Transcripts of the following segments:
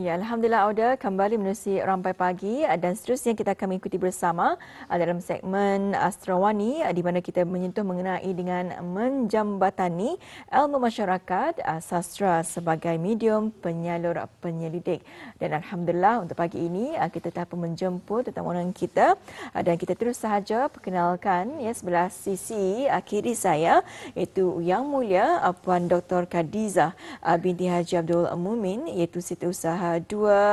Ya, Alhamdulillah Auda kembali menerusi Rampai Pagi dan seterusnya kita akan mengikuti bersama dalam segmen Astrawani di mana kita menyentuh mengenai dengan menjambatani ilmu masyarakat sastra sebagai medium penyalur penyelidik. Dan Alhamdulillah untuk pagi ini kita telah pun menjemput tetamu undangan kita dan kita terus sahaja perkenalkan ya sebelah sisi kiri saya iaitu Yang Mulia Puan Dr. Khadijah binti Haji Abdul Mumin iaitu Setiausaha 2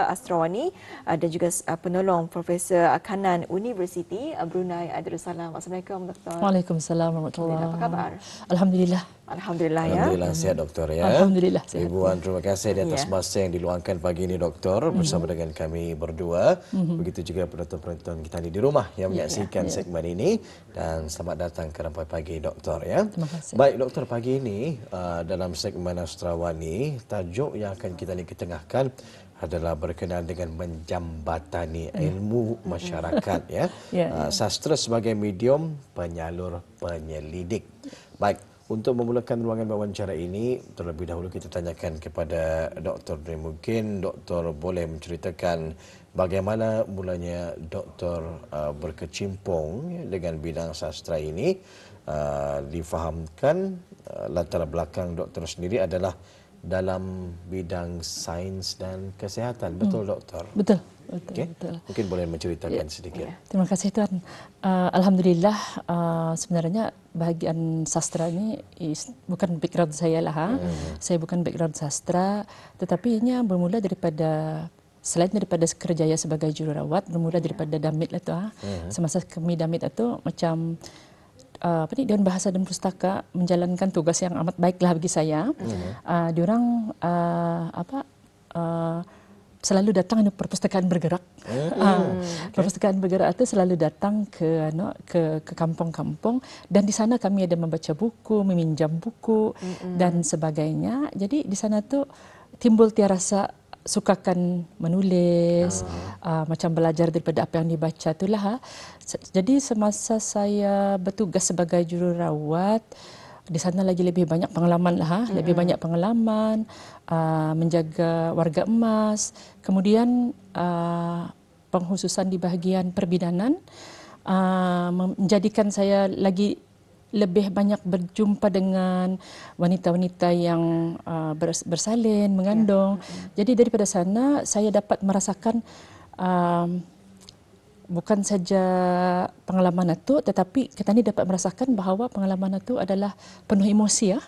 Astrawani dan juga penolong Profesor Kanan Universiti Brunei Darussalam. Assalamualaikum Dr. Waalaikumsalam warahmatullahi. Apa khabar? Alhamdulillah. Alhamdulillah ya. Alhamdulillah sihat doktor ya. Alhamdulillah sihat. Ibu Wan, terima kasih di atas masa yang diluangkan pagi ini doktor bersama dengan kami berdua. Begitu juga penonton-penonton kita di rumah yang menyaksikan segmen ini dan selamat datang ke Rampai Pagi doktor ya. Terima kasih. Baik doktor, pagi ini dalam segmen Astrawani tajuk yang akan kita ketengahkan adalah berkenaan dengan menjambatani ilmu masyarakat ya. Sastra sebagai medium penyalur penyelidik. Baik, untuk memulakan ruangan wawancara ini, terlebih dahulu kita tanyakan kepada Dr. Mungkin Dr. boleh menceritakan bagaimana mulanya Dr. berkecimpung dengan bidang sastra ini. Difahamkan latar belakang Dr. sendiri adalah dalam bidang sains dan kesihatan. Betul doktor? Betul. Okay. Betul. Mungkin boleh menceritakan sedikit. Terima kasih Tuan. Alhamdulillah sebenarnya bahagian sastra ini bukan background saya lah. Saya bukan background sastra, tetapi ini bermula daripada selain daripada kerjaya sebagai jururawat, bermula daripada damit lah tu. Semasa kami damit itu macam Dewan Bahasa dan Pustaka menjalankan tugas yang amat baiklah bagi saya. Diorang selalu datang di perpustakaan bergerak. Perpustakaan bergerak itu selalu datang ke kampung-kampung dan di sana kami ada membaca buku, meminjam buku dan sebagainya. Jadi di sana tu timbul rasa sukakan menulis, macam belajar daripada apa yang dibaca itulah. Jadi semasa saya bertugas sebagai jururawat, di sana lagi lebih banyak pengalaman lah, lebih banyak pengalaman menjaga warga emas, kemudian pengkhususan di bahagian perbidanan menjadikan saya lagi lebih banyak berjumpa dengan wanita-wanita yang bersalin, mengandung. Jadi daripada sana saya dapat merasakan bukan saja pengalaman itu, tetapi kita ni dapat merasakan bahawa pengalaman itu adalah penuh emosi ya.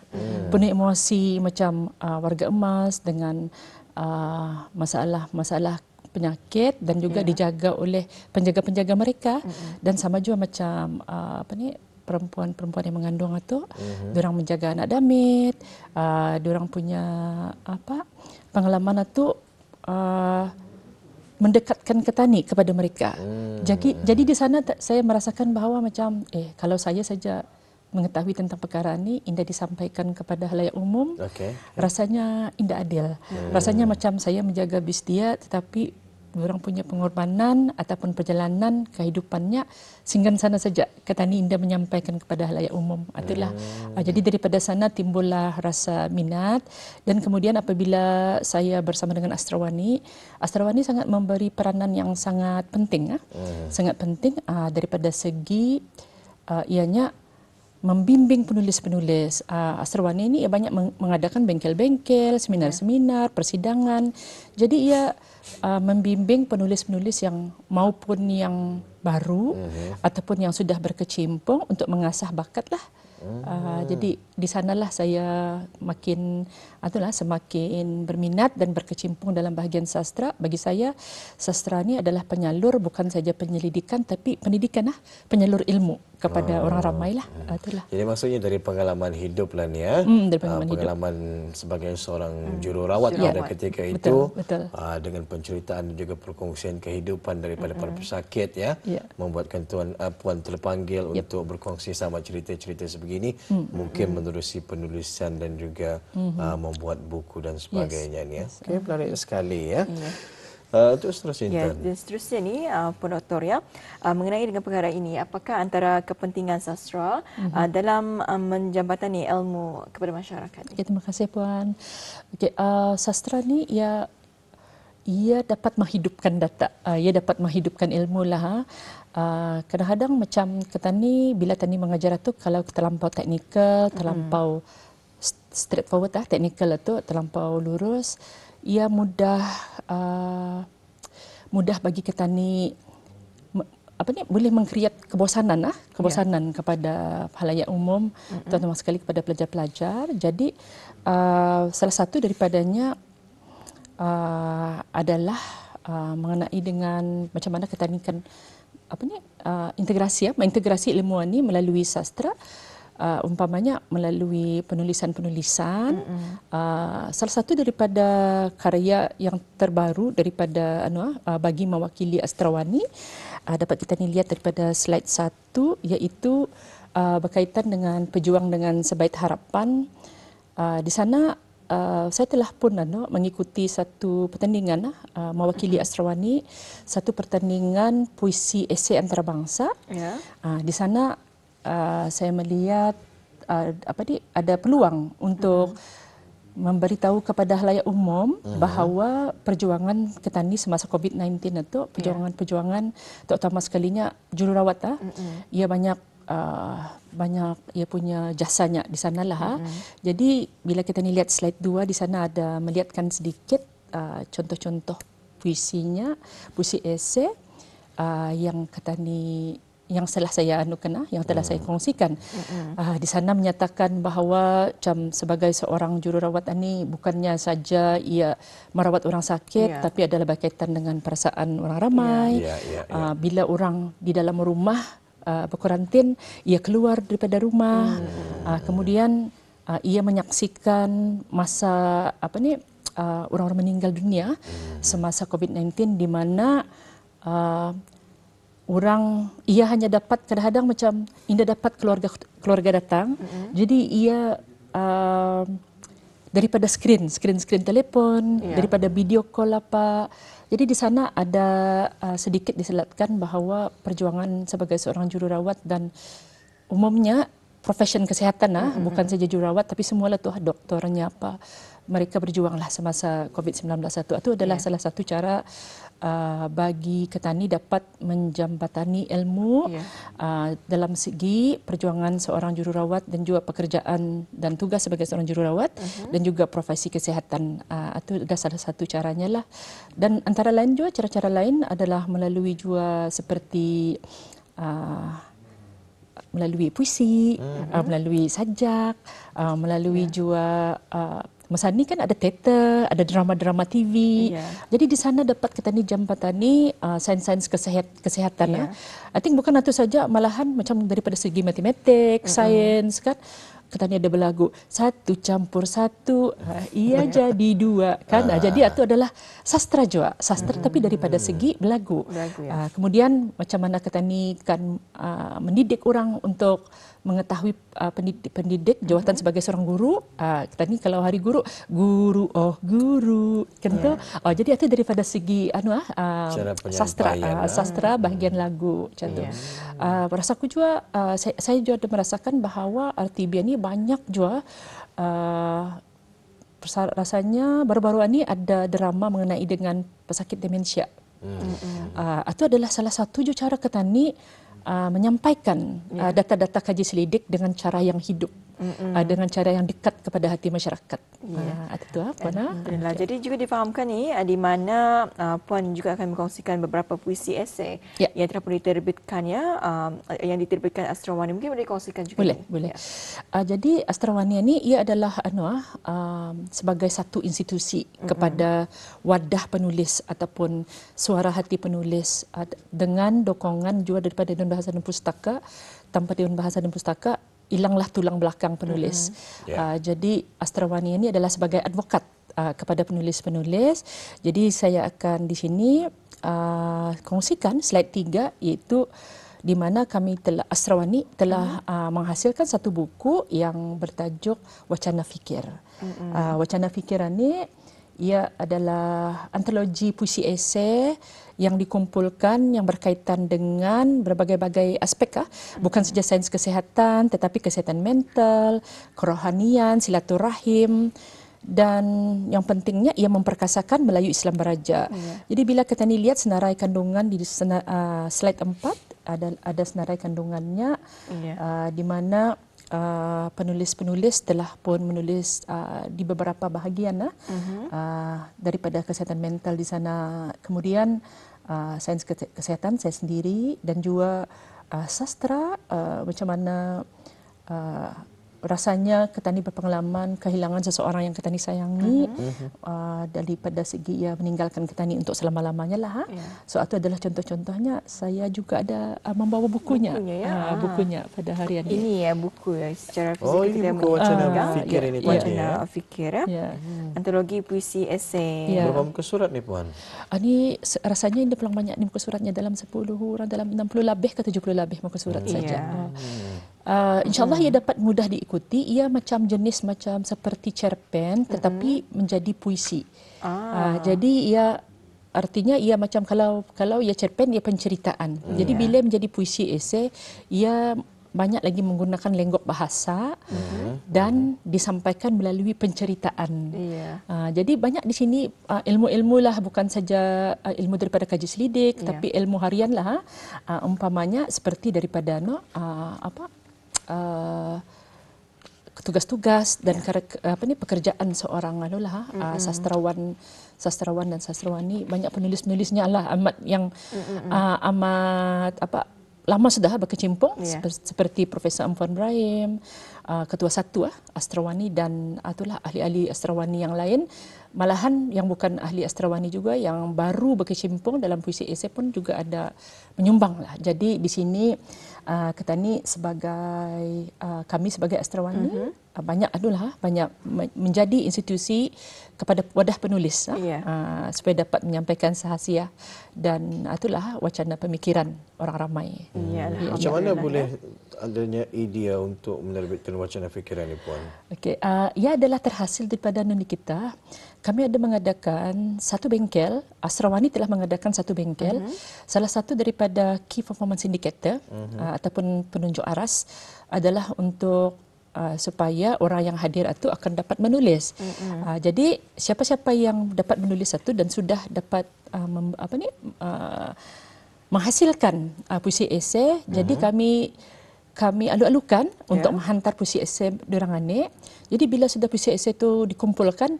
Penuh emosi macam warga emas dengan masalah-masalah penyakit dan juga dijaga oleh penjaga-penjaga mereka dan sama juga macam perempuan-perempuan yang mengandung itu, diorang menjaga anak damit, diorang punya pengalaman itu mendekatkan ketani kepada mereka. Jadi di sana saya merasakan bahawa macam kalau saya saja mengetahui tentang perkara ini indah disampaikan kepada halayak umum, rasanya indah adil. Rasanya macam saya menjaga bis dia tetapi orang punya pengorbanan ataupun perjalanan kehidupannya sehingga sana saja ketani indah menyampaikan kepada halayak umum. Itulah. Jadi daripada sana timbullah rasa minat dan kemudian apabila saya bersama dengan Astrawani sangat memberi peranan yang sangat penting. Sangat penting daripada segi ianya membimbing penulis-penulis. Astrawani ini ia banyak mengadakan bengkel-bengkel, seminar-seminar, persidangan. Jadi ia membimbing penulis-penulis yang maupun yang baru ataupun yang sudah berkecimpung untuk mengasah bakat lah. Jadi di sanalah saya semakin berminat dan berkecimpung dalam bahagian sastra. Bagi saya sastra ini adalah penyalur bukan saja penyelidikan tapi pendidikan lah, penyalur ilmu kepada orang ramai lah. Itulah. Jadi maksudnya dari pengalaman hidup lah ni ya. Pengalaman sebagai seorang jururawat pada ketika itu dengan penceritaan dan juga perkongsian kehidupan daripada para pesakit ya. Membuatkan puan terpanggil untuk berkongsi sama cerita-cerita sebegini. Mungkin menerusi penulisan dan juga membuat buku dan sebagainya ni ya. Okey, menarik sekali ya. Terus seterusnya. Seterusnya ni Puan Doktor ya, mengenai dengan perkara ini, apakah antara kepentingan sastra dalam menjambatani ilmu kepada masyarakat? Terima kasih Puan. Sastra ni ia dapat menghidupkan data, ia dapat menghidupkan ilmu lah. Kadang-kadang macam Tani, bila Tani mengajar tu kalau terlampau teknikal, terlampau straightforward teknikal tu terlampau lurus, ia mudah bagi Tani boleh mengkreat kebosanan kepada halayak umum, terutama sekali kepada pelajar-pelajar. Jadi salah satu daripadanya adalah mengenai dengan macam mana ketanikan mengintegrasi ilmuwan ini melalui sastra, umpamanya melalui penulisan-penulisan. Salah satu daripada karya yang terbaru daripada bagi mewakili Astrawani dapat kita lihat daripada slide 1, iaitu berkaitan dengan pejuang dengan sebaik harapan. Di sana saya telah pun mengikuti satu pertandingan mewakili Astrawani, satu pertandingan puisi esei antarabangsa. Di sana saya melihat ada peluang untuk memberitahu kepada halayak umum bahawa perjuangan Ketani semasa COVID-19 itu perjuangan terutama sekalinya jururawat ia banyak ia punya jasanya di sanalah. Jadi bila kita lihat slide 2, di sana ada melihatkan sedikit contoh-contoh puisinya, puisi esei yang Ketani yang telah saya yang telah saya kongsikan. Di sana menyatakan bahawa sebagai seorang jururawat ini bukannya saja ia merawat orang sakit, tapi adalah berkaitan dengan perasaan orang ramai. Bila orang di dalam rumah berkuarantin, ia keluar daripada rumah. Kemudian ia menyaksikan masa orang-orang meninggal dunia semasa COVID-19, di mana ia hanya dapat kadang-kadang macam indah dapat keluarga datang. Jadi ia daripada skrin telefon, daripada video call apa. Jadi di sana ada sedikit diselatkan bahawa perjuangan sebagai seorang jururawat dan umumnya profesion kesihatan bukan saja jururawat tapi semualah tu doktornya apa, mereka berjuanglah semasa COVID-19 itu adalah salah satu cara bagi Ketani dapat menjembatani ilmu dalam segi perjuangan seorang jururawat dan juga pekerjaan dan tugas sebagai seorang jururawat dan juga profesi kesihatan. Itu adalah salah satu caranya lah. Dan antara lain juga cara-cara lain adalah melalui juga seperti melalui puisi, melalui sajak, melalui juga masa ni kan ada teater, ada drama-drama TV. Jadi di sana dapat kita ni jembatani sains-sains kesehatan. I think bukan itu saja, malahan macam daripada segi matematik, sains kan. Kita ni ada berlagu 1 campur 1 ia jadi 2 kan. Jadi itu adalah sastra juga, sastra tapi daripada segi berlagu. Kemudian macam mana kita ni kan mendidik orang untuk mengetahui pendidik jawatan sebagai seorang guru. Kita ni kalau hari guru kan tu. Jadi itu daripada segi sastra bahagian lagu macam tu. Rasaku juga saya juga ada merasakan bahawa RTB ni banyak juga rasanya baru-baru ini ada drama mengenai dengan pesakit demensia. Itu adalah salah satu juga cara Ketani menyampaikan data-data kaji selidik dengan cara yang hidup, dengan cara yang dekat kepada hati masyarakat. Itu apa Jadi juga difahamkan ni di mana Puan juga akan mengkongsikan beberapa puisi esei yang telah pun diterbitkan yang diterbitkan Astrawani. Mungkin boleh kongsikan juga. Boleh. Jadi Astrawani ini ia adalah sebagai satu institusi kepada wadah penulis ataupun suara hati penulis dengan dokongan juga daripada Dewan Bahasa dan Pustaka. Tanpa Dewan Bahasa dan Pustaka hilanglah tulang belakang penulis. Jadi Astrawani ini adalah sebagai advokat kepada penulis-penulis. Jadi saya akan di sini kongsikan slide 3, iaitu di mana Astrawani telah menghasilkan satu buku yang bertajuk Wacana Fikir. Wacana Fikir ini ia adalah antologi puisi esei yang dikumpulkan yang berkaitan dengan berbagai-bagai aspek, bukan saja sains kesihatan tetapi kesihatan mental, kerohanian, silaturahim. dan yang pentingnya ia memperkasakan Melayu Islam Baraja. Jadi bila kita ni lihat senarai kandungan di slide 4 ada senarai kandungannya di mana penulis-penulis telah pun menulis di beberapa bahagian daripada kesihatan mental di sana. Kemudian sains kesihatan saya sendiri dan juga sastra macam mana rasanya Ketani berpengalaman kehilangan seseorang yang Ketani sayangi daripada segi ia meninggalkan Ketani untuk selama-lamanya lah. So itu adalah contoh-contohnya. Saya juga ada membawa bukunya pada hari ini. Ini ya buku ya secara fisik ini kita buku Wacana Fikir ini tadi Wacana Fikir antologi puisi esei. Berapa muka surat ni Puan? Ini rasanya ini pulang banyak ni muka suratnya dalam 10 orang dalam 60 lebih ke 70 lebih muka surat saja. InsyaAllah ia dapat mudah diikuti. Ia macam jenis macam seperti cerpen tetapi menjadi puisi. Jadi ia artinya ia macam kalau ia cerpen ia penceritaan. Jadi bila menjadi puisi esei ia banyak lagi menggunakan lenggok bahasa dan disampaikan melalui penceritaan. Jadi banyak di sini ilmu-ilmu lah, bukan saja ilmu daripada kaji selidik tapi ilmu harian lah. Umpamanya seperti daripada tugas-tugas dan pekerjaan seorang sastrawan dan sastrawani. Banyak penulis-penulisnya lah amat yang amat lama sudah berkecimpung seperti Profesor Amfuan Brahim, Ketua Satu Astrawani dan itulah ahli-ahli Astrawani yang lain. Malahan yang bukan ahli Astrawani juga yang baru berkecimpung dalam puisi esei pun juga ada menyumbang lah. Jadi di sini Ketani sebagai kami sebagai Astrawani banyak menjadi institusi kepada wadah penulis supaya dapat menyampaikan sahasiah dan itulah wacana pemikiran orang ramai. Macam mana boleh adanya idea untuk menerbitkan wacana fikiran ni Puan? Okey, ia adalah terhasil daripada nuni kita. Kami ada mengadakan satu bengkel, Astrawani telah mengadakan satu bengkel. Salah satu daripada key performance indicator ataupun penunjuk aras adalah untuk supaya orang yang hadir itu akan dapat menulis. Jadi siapa-siapa yang dapat menulis satu dan sudah dapat menghasilkan puisi esei, jadi kami alu-alukan untuk menghantar puisi esei diorang ni. Jadi bila sudah puisi esei itu dikumpulkan,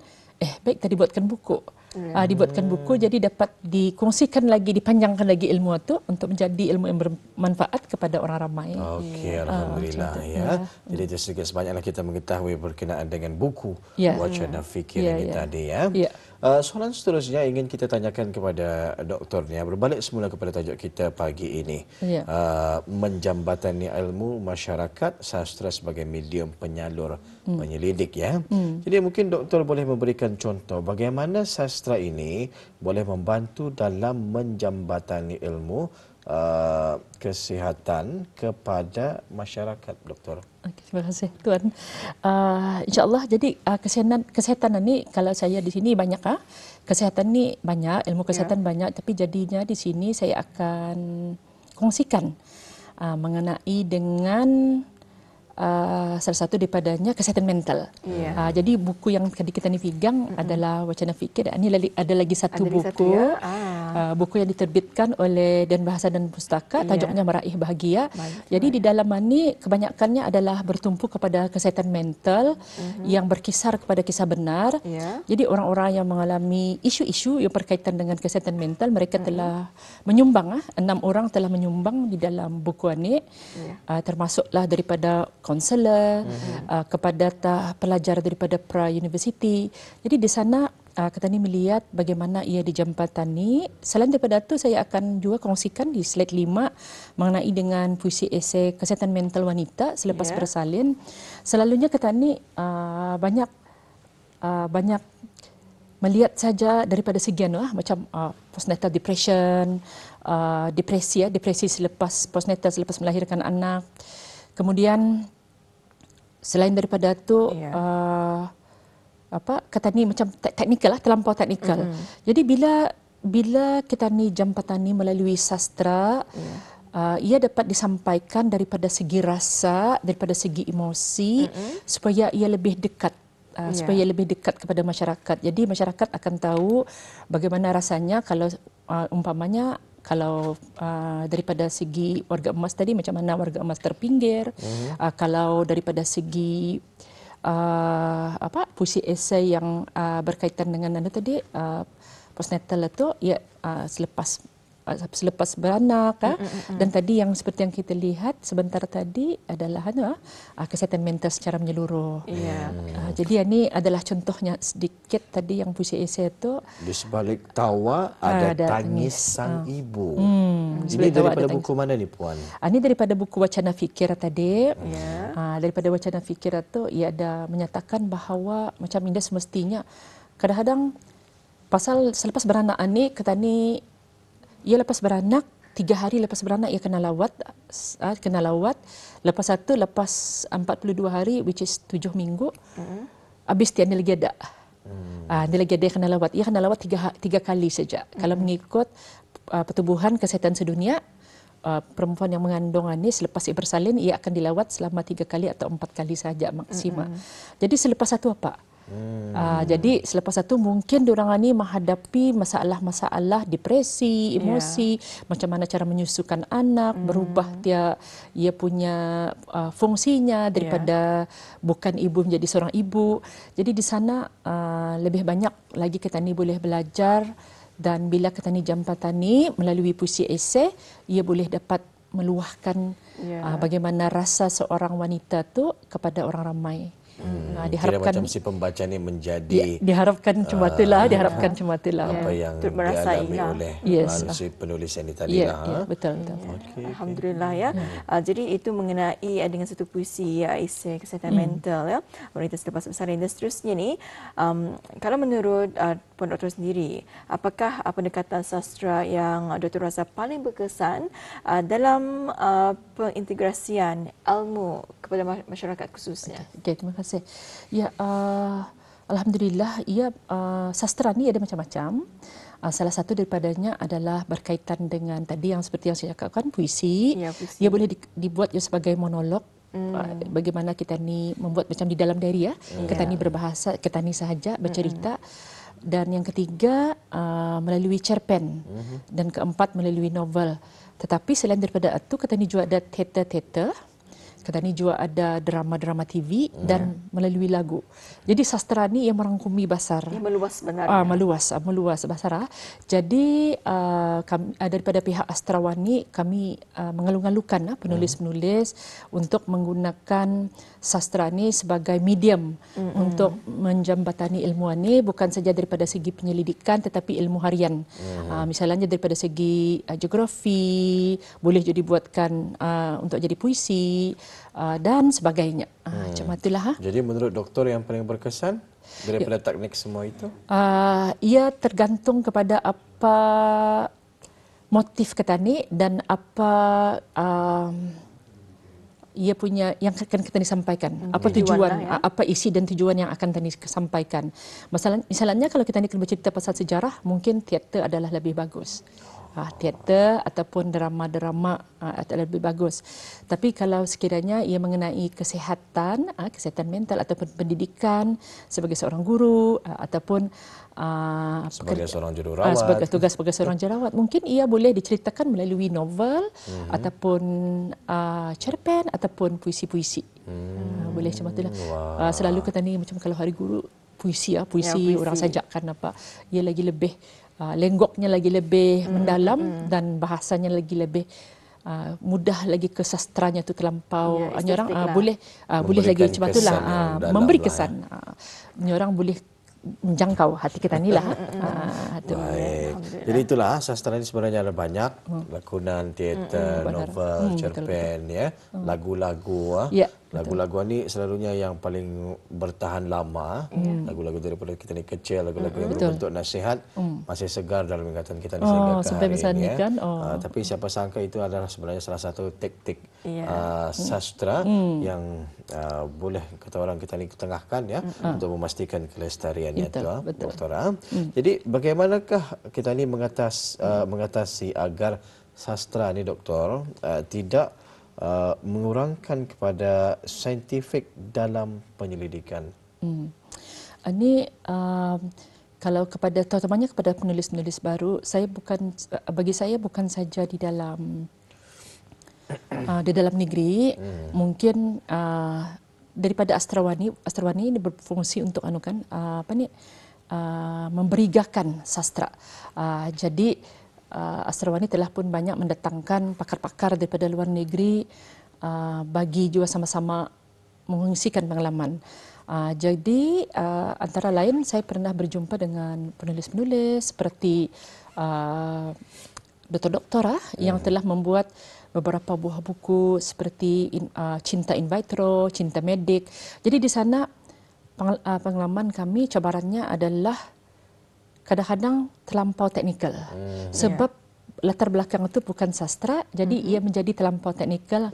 baik tadi buatkan buku. Dibuatkan buku jadi dapat dikongsikan lagi, dipanjangkan lagi ilmu itu untuk menjadi ilmu yang bermanfaat kepada orang ramai. Okey, alhamdulillah Jadi itu sedikit sebanyaklah kita mengetahui berkenaan dengan buku Wacana Fikir ini tadi soalan seterusnya ingin kita tanyakan kepada Dr. Nia, berbalik semula kepada tajuk kita pagi ini. Menjambatani ilmu masyarakat, sastra sebagai medium penyalur penyelidik Jadi mungkin doktor boleh memberikan contoh bagaimana sastra ini boleh membantu dalam menjambatani ilmu kesihatan kepada masyarakat, doktor. Okay, terima kasih Tuan. InsyaAllah jadi kesihatan ini kalau saya di sini banyak kesihatan ini banyak, ilmu kesihatan banyak, tapi jadinya di sini saya akan kongsikan mengenai dengan salah satu daripadanya kesihatan mental. Jadi buku yang tadi kita ni pegang adalah Wacana Fikir. Ini ada lagi satu buku. Buku yang diterbitkan oleh Dan Bahasa dan Pustaka, tajuknya Meraih Bahagia. Jadi di dalam ini kebanyakannya adalah bertumpu kepada kesihatan mental yang berkisar kepada kisah benar. Jadi orang-orang yang mengalami isu-isu yang berkaitan dengan kesihatan mental, mereka telah menyumbang 6 orang telah menyumbang di dalam buku ini. Termasuklah daripada konselor, kepada pelajar daripada pra-university. Jadi di sana kita ni melihat bagaimana ia dijembatani. Selain daripada itu, saya akan juga kongsikan di slide 5 mengenai dengan puisi esei kesihatan mental wanita selepas bersalin. Selalunya kita ni banyak melihat saja daripada segian macam postnatal depression, depresi depresi selepas melahirkan anak. Kemudian selain daripada itu kata ni macam teknikal terlampau teknikal. Jadi bila kita ni jembatani melalui sastra, ia dapat disampaikan daripada segi rasa, daripada segi emosi supaya ia lebih dekat supaya lebih dekat kepada masyarakat. Jadi masyarakat akan tahu bagaimana rasanya kalau umpamanya kalau daripada segi warga emas tadi, macam mana warga emas terpinggir. Kalau daripada segi puisi esei yang berkaitan dengan tadi postnatal itu, ya selepas beranak, dan tadi yang seperti yang kita lihat sebentar tadi adalah kesihatan mental secara menyeluruh. Jadi ini adalah contohnya sedikit tadi yang puisi esei itu. Di sebalik tawa ada tangis sang ibu. Ini daripada buku mana ni Puan? Ini daripada buku Wacana Fikira tadi. Daripada Wacana Fikira itu ia ada menyatakan bahawa macam Indah semestinya kadang-kadang pasal selepas beranak ni ketani ia lepas beranak 3 hari lepas beranak ia kena lawat. Lepas 42 hari which is 7 minggu. Habis dia ni lagi ada. Dia lagi ada kena lawat. Ia kena lawat 3 kali saja. Kalau mengikut Pertubuhan Kesihatan Sedunia, perempuan yang mengandung ini selepas ia bersalin ia akan dilawat selama 3 kali atau 4 kali saja maksima. Jadi selepas satu apa? Jadi selepas itu mungkin diorang ini menghadapi masalah-masalah depresi, emosi, macam mana cara menyusukan anak, berubah ia punya fungsinya daripada bukan ibu menjadi seorang ibu. Jadi di sana lebih banyak lagi kita ni boleh belajar, dan bila kita ni jembatani melalui puisi esei, ia boleh dapat meluahkan bagaimana rasa seorang wanita tu kepada orang ramai. Diharapkan macam si pembaca ni menjadi diharapkan cuma itulah apa yang dialami oleh si penulis ini tadi lah. Betul. Alhamdulillah ya. Jadi itu mengenai dengan satu puisi esei kesihatan mental wanita selepas bersalin dan seterusnya ni. Kalau menurut Puan Doktor sendiri, apakah pendekatan sastra yang Doktor rasa paling berkesan dalam pengintegrasian ilmu kepada masyarakat khususnya? Okay, terima kasih. Ya, alhamdulillah, sastra ni ada macam-macam. Salah satu daripadanya adalah berkaitan dengan tadi yang seperti yang saya cakapkan, puisi. Ia boleh dibuat sebagai monolog. Bagaimana kita ni membuat macam di dalam diary kita ni berbahasa, kita ni sahaja bercerita. Dan yang ketiga melalui cerpen, dan keempat melalui novel. Tetapi selain daripada itu, kita ni juga ada teater, kita ni juga ada drama-drama TV dan melalui lagu. Jadi sastra ni yang merangkumi besar. Meluas sebenarnya. Meluas besar. Jadi daripada pihak Astrawani kami mengalu-alukan penulis-penulis untuk menggunakan sastra ni sebagai medium untuk menjembatani ilmuan ni, bukan saja daripada segi penyelidikan tetapi ilmu harian. Misalnya daripada segi geografi, boleh jadi buatkan untuk jadi puisi dan sebagainya. Macam itulah. Jadi menurut doktor yang paling berkesan daripada teknik semua itu? Ia tergantung kepada apa motif kita ni dan apa ia punya yang akan kita disampaikan, apa tujuan, apa isi dan tujuan yang akan kita sampaikan. Misalnya kalau kita ni bercerita pasal sejarah, mungkin teater adalah lebih bagus. Teater ataupun drama-drama adalah lebih bagus. Tapi kalau sekiranya ia mengenai kesihatan mental ataupun pendidikan sebagai seorang guru ataupun sebagai seorang jururawat, tugas sebagai seorang jururawat, mungkin ia boleh diceritakan melalui novel ataupun cerpen ataupun puisi-puisi. Boleh macam itulah. Selalu kita ni macam kalau hari guru puisi orang sajakkan apa, ia lagi lebih lenggoknya lagi lebih mendalam dan bahasanya lagi lebih mudah lagi ke sastranya tu terlampau. Orang boleh lagi macam itulah memberi kesan. Orang boleh menjangkau hati kita ni lah. Jadi itulah sastra ini sebenarnya ada banyak, lakonan, teater, novel, cerpen, lagu-lagu. Lagu-lagu ni selalunya yang paling bertahan lama. Lagu-lagu daripada kita ni kecil, lagu-lagu yang berbentuk nasihat masih segar dalam ingatan kita ni sehingga ke hari ini. Tapi siapa sangka itu adalah sebenarnya salah satu taktik sastra yang boleh kata orang kita ni ketengahkan untuk memastikan kelestariannya itu, Doktor. Jadi bagaimanakah kita ni mengatasi agar sastra ni, Doktor, tidak mengurangkan kepada saintifik dalam penyelidikan? Ini kalau terutamanya kepada penulis-penulis baru, bagi saya bukan saja di dalam negeri, mungkin daripada Astrawani ini berfungsi untuk memberigakan sastra. Jadi Astrawani telah pun banyak mendatangkan pakar-pakar daripada luar negeri bagi juga sama-sama mengungsikan pengalaman. Jadi antara lain saya pernah berjumpa dengan penulis-penulis seperti doktor-doktor yang telah membuat beberapa buah buku seperti Cinta in Vitro, Cinta Medik. Jadi di sana pengalaman kami cabarannya adalah kadang-kadang terlampau teknikal. Sebab latar belakang itu bukan sastra, jadi ia menjadi terlampau teknikal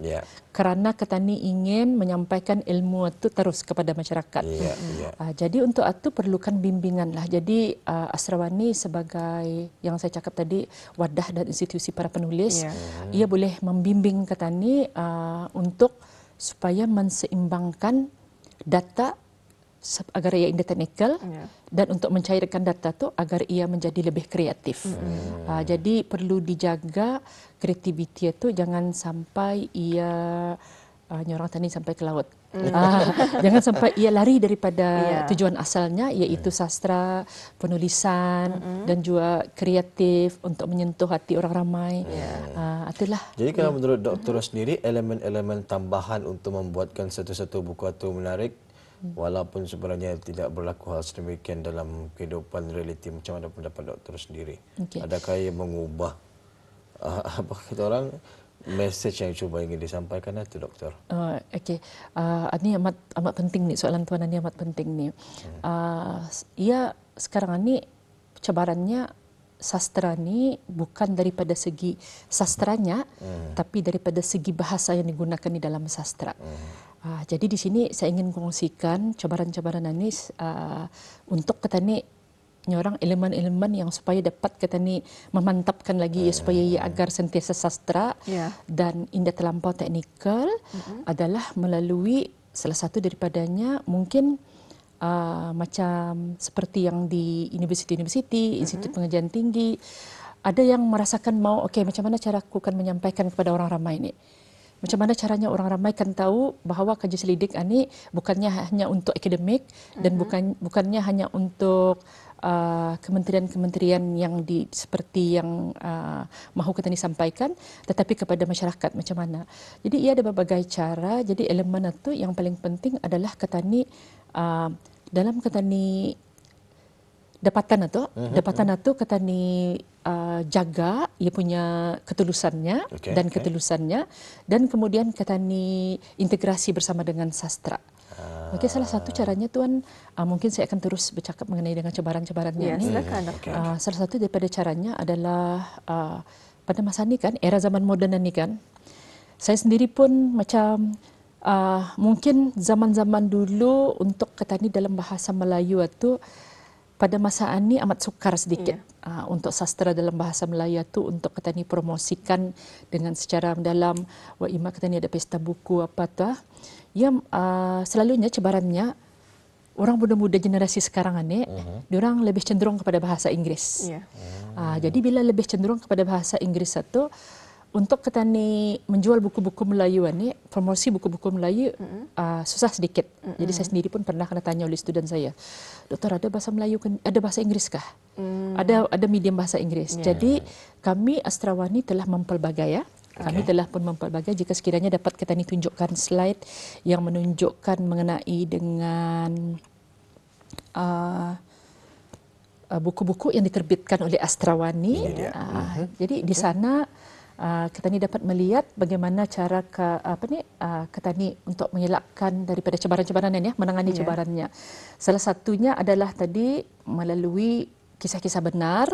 kerana Ketani ingin menyampaikan ilmu itu terus kepada masyarakat. Jadi untuk itu perlukan bimbingan lah. Jadi Astrawani sebagai yang saya cakap tadi wadah dan institusi para penulis, ia boleh membimbing Ketani untuk supaya menseimbangkan data agar ia indah teknikal dan untuk mencairkan data tu agar ia menjadi lebih kreatif. Jadi perlu dijaga kreativiti itu, jangan sampai ia nyorang tani sampai ke laut. Jangan sampai ia lari daripada tujuan asalnya, iaitu sastra, penulisan dan juga kreatif untuk menyentuh hati orang ramai. Itulah. Jadi kalau menurut doktor sendiri, elemen-elemen tambahan untuk membuatkan satu-satu buku itu menarik, walaupun sebenarnya tidak berlaku hal sedemikian dalam kehidupan realiti, macam mana pendapat doktor sendiri? Adakah ia mengubah apa kata orang, message yang cuba ingin disampaikan itu, doktor? Ini amat penting nih, soalan tuan ini amat penting nih. Ia sekarang ini cabarannya sastra ni bukan daripada segi sastranya, tapi daripada segi bahasa yang digunakan di dalam sastra. Jadi di sini saya ingin kongsikan cabaran-cabaran ini untuk Ketani nyorang elemen-elemen yang supaya dapat Ketani memantapkan lagi supaya ia agar sentiasa sastra dan indah terlampau teknikal adalah melalui salah satu daripadanya mungkin macam seperti yang di universiti-universiti, institut pengajian tinggi, ada yang merasakan macam mana cara aku akan menyampaikan kepada orang ramai ini. Macam mana caranya orang ramai kan tahu bahawa kajian selidik ini bukannya hanya untuk akademik dan bukannya hanya untuk kementerian-kementerian yang seperti yang mahu Ketani sampaikan, tetapi kepada masyarakat macam mana. Jadi ia ada berbagai cara. Jadi elemen itu yang paling penting adalah Ketani dalam Ketani dapatan itu Ketani jaga ia punya ketulusannya ketulusannya, dan kemudian Ketani integrasi bersama dengan sastra. Salah satu caranya tuan, mungkin saya akan terus bercakap mengenai dengan cabaran-cabarannya ini. Salah satu daripada caranya adalah pada masa ini kan, era zaman moden ini kan, saya sendiri pun macam mungkin zaman-zaman dulu untuk Ketani dalam bahasa Melayu itu pada masa ini amat sukar sedikit untuk sastra dalam bahasa Melayu itu untuk Ketani promosikan dengan secara mendalam. Ima Ketani ada pesta buku apa tu. Selalunya cabarannya orang muda-muda generasi sekarang ini, diorang lebih cenderung kepada bahasa Inggris. Jadi bila lebih cenderung kepada bahasa Inggris itu, untuk Ketani menjual buku-buku Melayu ini, promosi buku-buku Melayu susah sedikit. Jadi saya sendiri pun pernah kena tanya oleh student saya, doktor ada bahasa Melayu, ada bahasa Inggris kah? Ada medium bahasa Inggris. Jadi kami Astrawani telah mempelbagai Kami telah pun mempelbagai. Jika sekiranya dapat Ketani tunjukkan slide yang menunjukkan mengenai dengan buku-buku yang diterbitkan oleh Astrawani. Jadi di sana Ketani dapat melihat bagaimana cara Ketani untuk mengelakkan daripada cabaran-cabaran ini, menangani cabarannya. Salah satunya adalah tadi melalui kisah-kisah benar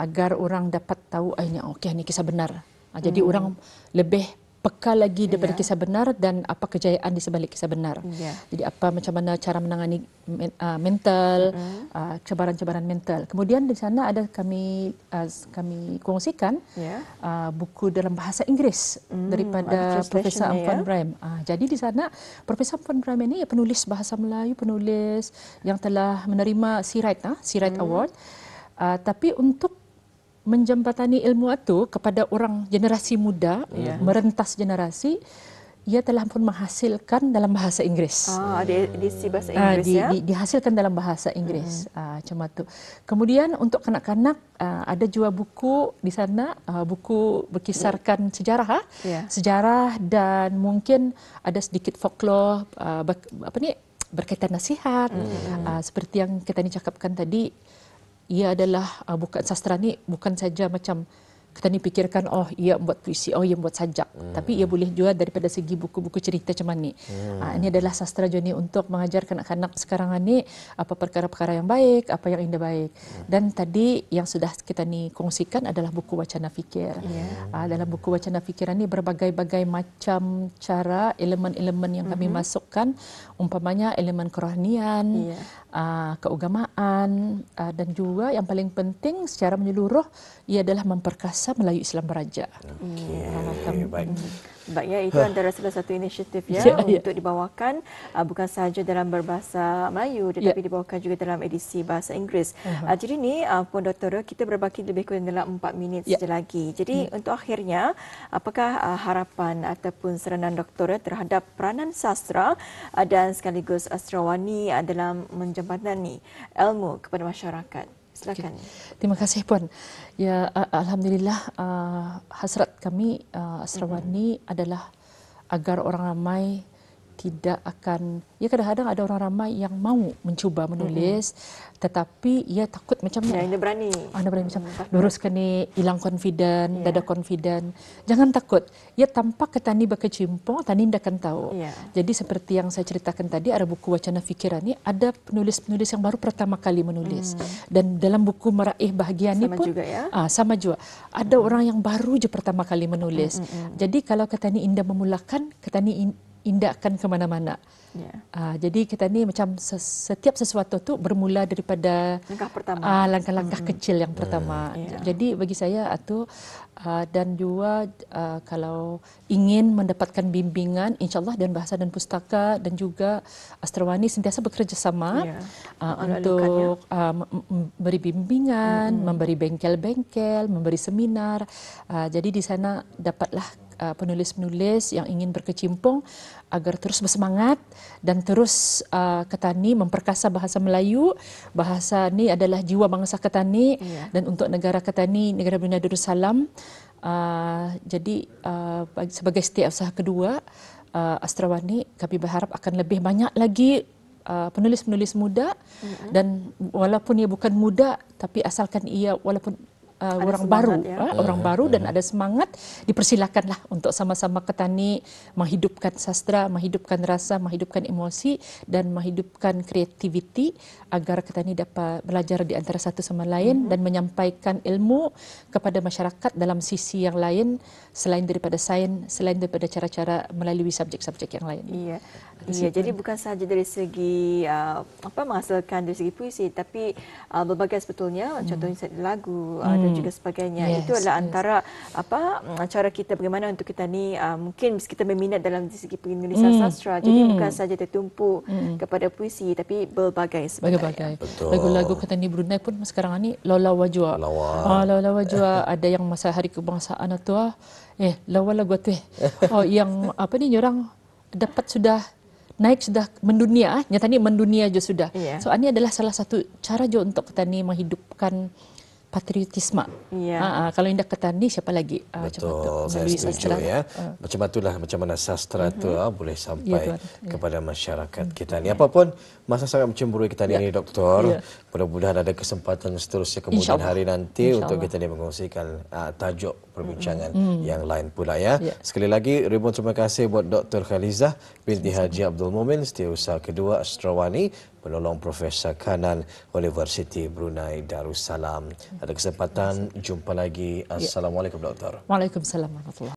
agar orang dapat tahu ini kisah benar. Jadi orang lebih peka lagi daripada kisah benar dan apa kejayaan di sebalik kisah benar. Jadi apa macam mana cara menangani mental, cabaran-cabaran mental. Kemudian di sana ada kami kongsikan buku dalam bahasa Inggris daripada Profesor Ampuan Ibrahim. Jadi di sana Profesor Ampuan Ibrahim ini penulis bahasa Melayu, penulis yang telah menerima Searight Award. Tapi untuk menjembatani ilmu itu kepada orang generasi muda, merentas generasi, ia telah pun menghasilkan dalam bahasa Inggris. Ada edisi bahasa Inggris dihasilkan dalam bahasa Inggris. Macam itu. Kemudian untuk kanak-kanak ada juga buku di sana, buku berkisarkan sejarah, sejarah dan mungkin ada sedikit folklore, berkaitan nasihat, seperti yang kita ni cakapkan tadi. Ia adalah bukan sastra ni bukan saja macam kita ni fikirkan ia buat puisi, ia buat sajak, tapi ia boleh juga daripada segi buku-buku cerita macam ni. Ini adalah sastra juga ni untuk mengajar kanak-kanak sekarang ni apa perkara-perkara yang baik, apa yang indah baik. Dan tadi yang sudah kita ni kongsikan adalah buku wacana fikir. Dalam buku wacana fikir ni berbagai-bagai macam cara elemen-elemen yang kami masukkan, umpamanya elemen kerohanian, keagamaan, dan juga yang paling penting secara menyeluruh ia adalah memperkasa Melayu Islam Beraja. Baik. Baik, itu antara salah satu inisiatif untuk dibawakan bukan sahaja dalam berbahasa Melayu tetapi dibawakan juga dalam edisi bahasa Inggris. Jadi ni Puan Doktor, kita berbaki lebih kurang dalam 4 minit saja lagi. Jadi untuk akhirnya, apakah harapan ataupun saranan Doktor terhadap peranan sastra dan sekaligus astrawani dalam menjembatani ilmu kepada masyarakat? Silakan. Terima kasih Puan. Ya, alhamdulillah hasrat kami astrawani adalah agar orang ramai tidak akan, kadang-kadang ada orang ramai yang mau mencuba menulis tetapi ia takut macam dia berani. Berani macam luruskan ni hilang confident, dada confident. Jangan takut. Ia tanpa ketani berkecimpung, tani tidak akan tahu. Jadi seperti yang saya ceritakan tadi, ada buku wacana fikiran ni, ada penulis-penulis yang baru pertama kali menulis. Dan dalam buku Meraih Bahagia ni pun sama juga. Ada orang yang baru je pertama kali menulis. Jadi kalau ketani indah memulakan, ketani indah akan ke mana-mana. Jadi kita ni macam setiap sesuatu tu bermula daripada langkah-langkah kecil yang pertama. Jadi bagi saya itu dan juga kalau ingin mendapatkan bimbingan, insyaAllah dan bahasa dan pustaka dan juga astrawani sentiasa bekerjasama untuk memberi bimbingan, memberi bengkel-bengkel, memberi seminar. Jadi di sana dapatlah penulis-penulis yang ingin berkecimpung agar terus bersemangat dan terus ketani memperkasa bahasa Melayu. Bahasa ni adalah jiwa bangsa ketani dan untuk negara ketani, negara Brunei Darussalam. Jadi sebagai setiausaha kedua astrawani, kami berharap akan lebih banyak lagi penulis-penulis muda dan walaupun ia bukan muda tapi asalkan ia walaupun orang baru, orang baru dan ada semangat, dipersilakanlah untuk sama-sama ketani menghidupkan sastra, menghidupkan rasa, menghidupkan emosi dan menghidupkan kreativiti agar ketani dapat belajar di antara satu sama lain dan menyampaikan ilmu kepada masyarakat dalam sisi yang lain selain daripada sains, selain daripada cara-cara melalui subjek-subjek yang lain. Jadi bukan sahaja dari segi menghasilkan dari segi puisi, tapi berbagai sebetulnya, contohnya lagu dan juga sebagainya. Itu adalah antara cara kita bagaimana untuk kita ni mungkin kita berminat dalam segi penulisan sastra. Jadi bukan sahaja tertumpu kepada puisi, tapi berbagai sebagainya. Lagu-lagu ketani Brunei pun sekarang ni Laula Wajwa. Laula Wajwa ada yang masa hari kebangsaan tu lawa lagu tu yang ni orang dapat sudah naik sudah mendunia, nyata ni mendunia je sudah. So ini adalah salah satu cara je untuk kita ni menghidupkan patriotisme. Kalau indah ketani siapa lagi? Betul, saya setuju ya. Macam itulah macam mana sastra tu boleh sampai kepada masyarakat kita ni. Apapun masa sangat mencemburui kita ni Doktor. Mudah-mudahan ada kesempatan seterusnya kemudian hari nanti untuk kita ni mengongsikan tajuk perbincangan yang lain pula ya. Sekali lagi ribuan terima kasih buat Dr. Khalizah binti Haji Abdul Momin, Setiausaha Kedua Astrawani, penolong Profesor Kanan Universiti Brunei Darussalam. Ada kesempatan jumpa lagi. Assalamualaikum Doktor. Waalaikumsalam warahmatullahi